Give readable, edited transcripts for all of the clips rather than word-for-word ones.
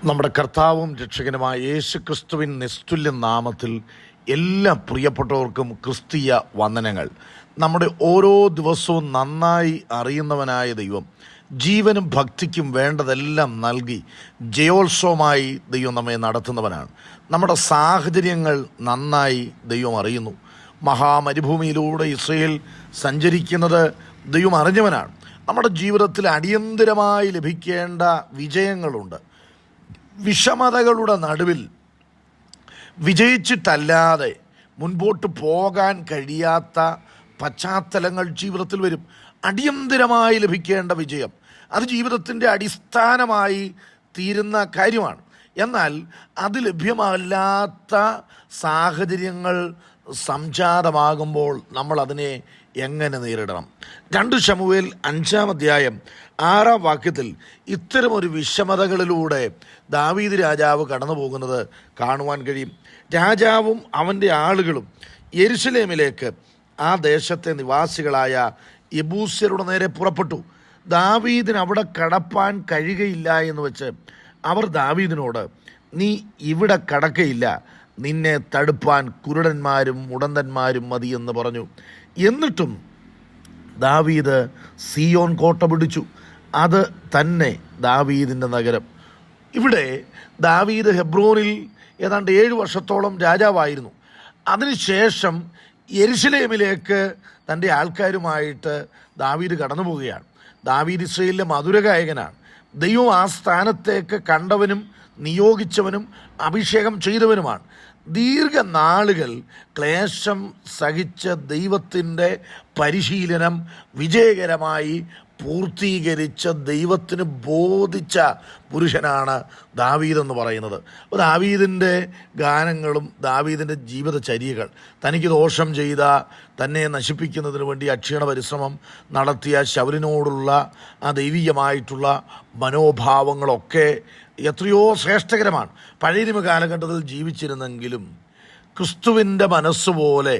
നമ്മുടെ കർത്താവും രക്ഷകനുമായ യേശു ക്രിസ്തുവിൻ നിസ്തുല്യ നാമത്തിൽ എല്ലാ പ്രിയപ്പെട്ടവർക്കും ക്രിസ്തീയ വന്ദനങ്ങൾ. നമ്മുടെ ഓരോ ദിവസവും നന്നായി അറിയുന്നവനായ ദൈവം ജീവനും ഭക്തിക്കും വേണ്ടതെല്ലാം നൽകി ജയോത്സവമായി ദൈവം നമ്മെ നടത്തുന്നവനാണ്. നമ്മുടെ സാഹചര്യങ്ങൾ നന്നായി ദൈവം അറിയുന്നു. മഹാമരുഭൂമിയിലൂടെ ഇസ്രയേൽ സഞ്ചരിക്കുന്നത് ദൈവം അറിഞ്ഞവനാണ്. നമ്മുടെ ജീവിതത്തിൽ അടിയന്തരമായി ലഭിക്കേണ്ട വിജയങ്ങളുണ്ട്. വിഷമതകളുടെ നടുവിൽ വിജയിച്ചിട്ടല്ലാതെ മുൻപോട്ട് പോകാൻ കഴിയാത്ത പശ്ചാത്തലങ്ങൾ ജീവിതത്തിൽ വരും. അടിയന്തരമായി ലഭിക്കേണ്ട വിജയം അത് ജീവിതത്തിൻ്റെ അടിസ്ഥാനമായി തീരുന്ന കാര്യമാണ്. എന്നാൽ അത് ലഭ്യമല്ലാത്ത സാഹചര്യങ്ങൾ സംജാതമാകുമ്പോൾ നമ്മൾ അതിനെ എങ്ങനെ നേരിടണം? 2 ശമൂവേൽ 5-ാം അധ്യായം 6-ാം വാക്യത്തിൽ ഇത്തരമൊരു വിഷമതകളിലൂടെ ദാവീദ് രാജാവ് കടന്നു പോകുന്നത് കാണുവാൻ കഴിയും. രാജാവും അവൻ്റെ ആളുകളും യെരുശലേമിലേക്ക്, ആ ദേശത്തെ നിവാസികളായ യെബൂസ്യരുടെ നേരെ പുറപ്പെട്ടു. ദാവീദിന് അവിടെ കടപ്പാൻ കഴിയുകയില്ല എന്ന് വെച്ച് അവർ ദാവീദിനോട്, നീ ഇവിടെ കടക്കയില്ല, നിന്നെ തടുപ്പാൻ കുരുടന്മാരും മുടന്തന്മാരും മതി എന്ന് പറഞ്ഞു. എന്നിട്ടും ദാവീദ് സിയോൻ കോട്ട പിടിച്ചു. അത് തന്നെ ദാവീദിൻ്റെ നഗരം. ഇവിടെ ദാവീദ് ഹെബ്രോനിൽ ഏതാണ്ട് 7 വർഷത്തോളം രാജാവായിരുന്നു. അതിനുശേഷം യെരുശലേമിലേക്ക് തൻ്റെ ആൾക്കാരുമായിട്ട് ദാവീദ് കടന്നു പോവുകയാണ്. ദാവീദ് ഇസ്രായേലിലെ മധുരഗായകനാണ്. ദൈവം ആ സ്ഥാനത്തേക്ക് കണ്ടവനും നിയോഗിച്ചവനും അഭിഷേകം ചെയ്തവനുമാണ്. ദീർഘനാളുകൾ ക്ലേശം സഹിച്ച ദൈവത്തിൻ്റെ പരിശീലനം വിജയകരമായി പൂർത്തീകരിച്ച ദൈവത്തിന് ബോധിച്ച പുരുഷനാണ് ദാവീദ് എന്ന് പറയുന്നത്. അപ്പോൾ ദാവീദിൻ്റെ ഗാനങ്ങളും ദാവീദിൻ്റെ ജീവിതചര്യകൾ, തനിക്ക് ദോഷം ചെയ്ത, തന്നെ നശിപ്പിക്കുന്നതിന് വേണ്ടി അക്ഷീണ പരിശ്രമം നടത്തിയ ശൗലിനോടുള്ള ആ ദൈവികമായിട്ടുള്ള മനോഭാവങ്ങളൊക്കെ എത്രയോ ശ്രേഷ്ഠകരമാണ്. പഴയ നിയമ കാലഘട്ടത്തിൽ ജീവിച്ചിരുന്നെങ്കിലും ക്രിസ്തുവിൻ്റെ മനസ്സുപോലെ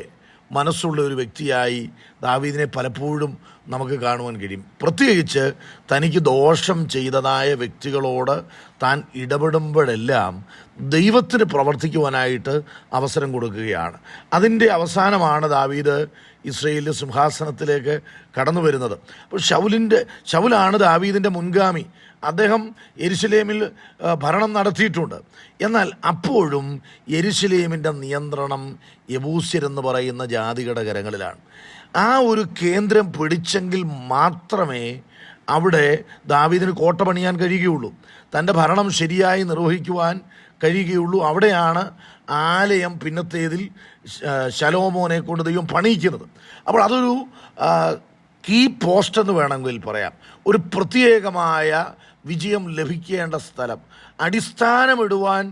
മനസ്സുള്ള ഒരു വ്യക്തിയായി ദാവീദിനെ പലപ്പോഴും നമുക്ക് കാണുവാൻ കഴിയും. പ്രത്യേകിച്ച് തനിക്ക് ദോഷം ചെയ്തതായ വ്യക്തികളോട് താൻ ഇടപെടുമ്പോഴെല്ലാം ദൈവത്തിന് പ്രവർത്തിക്കുവാനായിട്ട് അവസരം കൊടുക്കുകയാണ്. അതിൻ്റെ അവസാനമാണ് ദാവീദ് ഇസ്രായേലിൻ്റെ സിംഹാസനത്തിലേക്ക് കടന്നു വരുന്നത്. അപ്പോൾ ശൗലാണ് ദാവീദിൻ്റെ മുൻഗാമി. അദ്ദേഹം യെരുശലേമിൽ ഭരണം നടത്തിയിട്ടുണ്ട്. എന്നാൽ അപ്പോഴും യെരുശലേമിൻ്റെ നിയന്ത്രണം യെബൂസ്യരെന്ന് പറയുന്ന ജാതികളുടെ കരങ്ങളിലാണ്. ആ ഒരു കേന്ദ്രം പിടിച്ചെങ്കിൽ മാത്രമേ അവിടെ ദാവീദിന് കോട്ട പണിയാൻ കഴിയുകയുള്ളൂ, തൻ്റെ ഭരണം ശരിയായി നിർവഹിക്കുവാൻ കഴിയുകയുള്ളൂ. അവിടെയാണ് ആലയം പിന്നത്തേതിൽ ശലോമോനെ കൊണ്ട് ദൈവം പണിയിക്കുന്നത്. അപ്പോൾ അതൊരു കീ പോസ്റ്റ് എന്ന് വേണമെങ്കിൽ പറയാം. ഒരു പ്രത്യേകമായ വിജയം ലഭിക്കേണ്ട സ്ഥലം. അടിസ്ഥാനമിടുവാൻ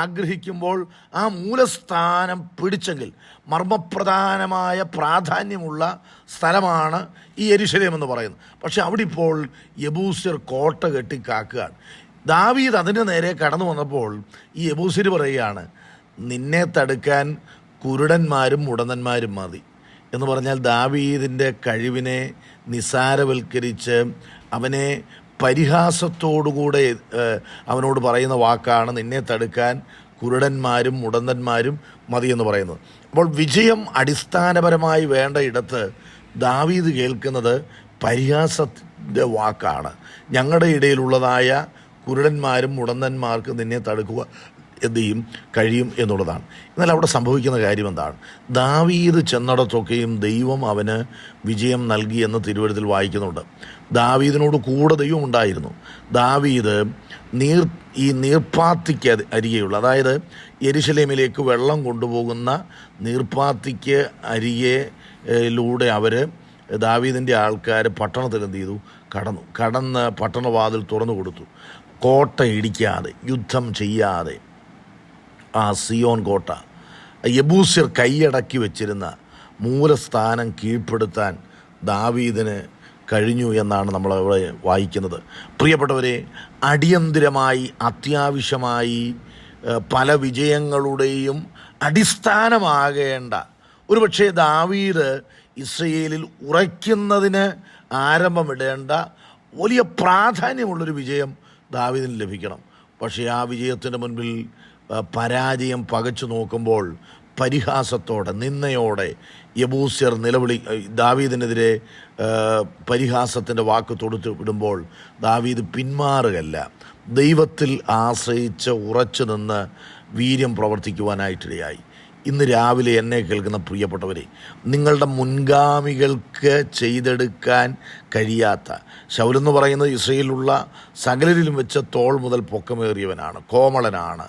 ആഗ്രഹിക്കുമ്പോൾ ആ മൂലസ്ഥാനം പിടിച്ചെങ്കിൽ മർമ്മപ്രധാനമായ പ്രാധാന്യമുള്ള സ്ഥലമാണ് ഈ യെരുശലേം എന്ന് പറയുന്നത്. പക്ഷെ അവിടെ ഇപ്പോൾ യെബൂസ്യർ കോട്ട കെട്ടി കാക്കുകയാണ്. ദാവീദ് അതിൻ്റെ നേരെ കടന്നു വന്നപ്പോൾ ഈ യെബൂസ്യർ പറയുകയാണ്, നിന്നെ തടുക്കാൻ കുരുടന്മാരും മുടന്തന്മാരും മതി എന്ന് പറഞ്ഞാൽ ദാവീദിൻ്റെ കഴിവിനെ നിസാരവൽക്കരിച്ച് അവനെ പരിഹാസത്തോടുകൂടെ അവനോട് പറയുന്ന വാക്കാണ് നിന്നെ തടുക്കാൻ കുരുടന്മാരും മുടന്തന്മാരും മതിയെന്ന് പറയുന്നത്. അപ്പോൾ വിജയം അടിസ്ഥാനപരമായി വേണ്ട ഇടത്ത് ദാവീദ് കേൾക്കുന്നത് പരിഹാസത്തിൻ്റെ വാക്കാണ്. ഞങ്ങളുടെ ഇടയിലുള്ളതായ കുരുടന്മാരും മുടന്തന്മാർക്ക് നിന്നെ തടുക്കുക എന്ത് ചെയ്യും കഴിയും എന്നുള്ളതാണ്. എന്നാൽ അവിടെ സംഭവിക്കുന്ന കാര്യം എന്താണ്? ദാവീദ് ചെന്നിടത്തൊക്കെയും ദൈവം അവന് വിജയം നൽകി എന്ന് തിരുവെഴുത്തിൽ വായിക്കുന്നുണ്ട്. ദാവീദിനോട് കൂടെ ദൈവം ഉണ്ടായിരുന്നു. ദാവീദ് ഈ നീർപ്പാത്തിക്ക് അരികെയുള്ള, അതായത് യെരുശലേമിലേക്ക് വെള്ളം കൊണ്ടുപോകുന്ന നീർപ്പാത്തിക്ക് അരികെയിലൂടെ അവർ ദാവീദിൻ്റെ ആൾക്കാർ പട്ടണത്തിൽ എന്ത് ചെയ്തു? കടന്ന് പട്ടണവാതിൽ തുറന്നു കൊടുത്തു. കോട്ട ഇടിക്കാതെ, യുദ്ധം ചെയ്യാതെ ആ സിയോൻ കോട്ട, യെബൂസ്യർ കൈയടക്കി വെച്ചിരുന്ന മൂലസ്ഥാനം കീഴ്പ്പെടുത്താൻ ദാവീദിന് കഴിഞ്ഞു എന്നാണ് നമ്മൾ അവിടെ വായിക്കുന്നത്. പ്രിയപ്പെട്ടവരെ, അടിയന്തിരമായി അത്യാവശ്യമായി പല വിജയങ്ങളുടെയും അടിസ്ഥാനമാകേണ്ട, ഒരുപക്ഷെ ദാവീദ് ഇസ്രയേലിൽ ഉറയ്ക്കുന്നതിന് ആരംഭമിടേണ്ട വലിയ പ്രാധാന്യമുള്ളൊരു വിജയം ദാവീദിന് ലഭിക്കണം. പക്ഷേ ആ വിജയത്തിൻ്റെ മുൻപിൽ പരാജയം പകച്ചു നോക്കുമ്പോൾ പരിഹാസത്തോടെ, നിന്നയോടെ യബൂസ്യർ ദാവീദിനെതിരെ പരിഹാസത്തിൻ്റെ വാക്ക് തൊടുത്ത് വിടുമ്പോൾ ദാവീദ് പിന്മാറുകയല്ല, ദൈവത്തിൽ ആശ്രയിച്ച് ഉറച്ചു നിന്ന് വീര്യം പ്രവർത്തിക്കുവാനായിട്ടിടയായി. ഇന്ന് രാവിലെ എന്നെ കേൾക്കുന്ന പ്രിയപ്പെട്ടവരെ, നിങ്ങളുടെ മുൻഗാമികൾക്ക് ചെയ്തെടുക്കാൻ കഴിയാത്ത, ശൗലെന്ന് പറയുന്നത് ഇസ്രയേലിലുള്ള സകലരിലും വെച്ച് തോൾ മുതൽ പൊക്കമേറിയവനാണ്, കോമളനാണ്.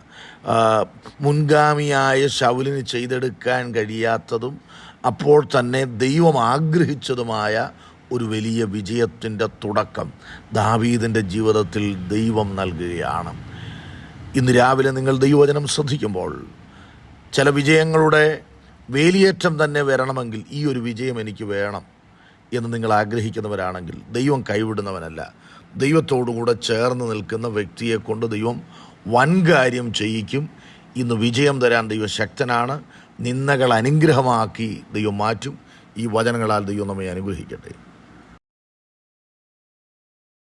മുൻഗാമിയായ ശൗലിന് ചെയ്തെടുക്കാൻ കഴിയാത്തതും അപ്പോൾ തന്നെ ദൈവം ആഗ്രഹിച്ചതുമായ ഒരു വലിയ വിജയത്തിൻ്റെ തുടക്കം ദാവീദിൻ്റെ ജീവിതത്തിൽ ദൈവം നൽകുകയാണ്. ഇന്ന് രാവിലെ നിങ്ങൾ ദൈവവചനം ശ്രദ്ധിക്കുമ്പോൾ ചില വിജയങ്ങളുടെ വേലിയേറ്റം തന്നെ വരണമെങ്കിൽ ഈ ഒരു വിജയം എനിക്ക് വേണം എന്ന് നിങ്ങൾ ആഗ്രഹിക്കുന്നവരാണെങ്കിൽ ദൈവം കൈവിടുന്നവനല്ല. ദൈവത്തോടുകൂടെ ചേർന്ന് നിൽക്കുന്ന വ്യക്തിയെ കൊണ്ട് ദൈവം വൻകാര്യം ചെയ്യിക്കും. ഇന്ന് വിജയം തരാൻ ദൈവം ശക്തനാണ്. നിന്ദകൾ അനുഗ്രഹമാക്കി ദൈവം മാറ്റും. ഈ വചനങ്ങളാൽ ദൈവം നമ്മെ അനുഗ്രഹിക്കട്ടെ.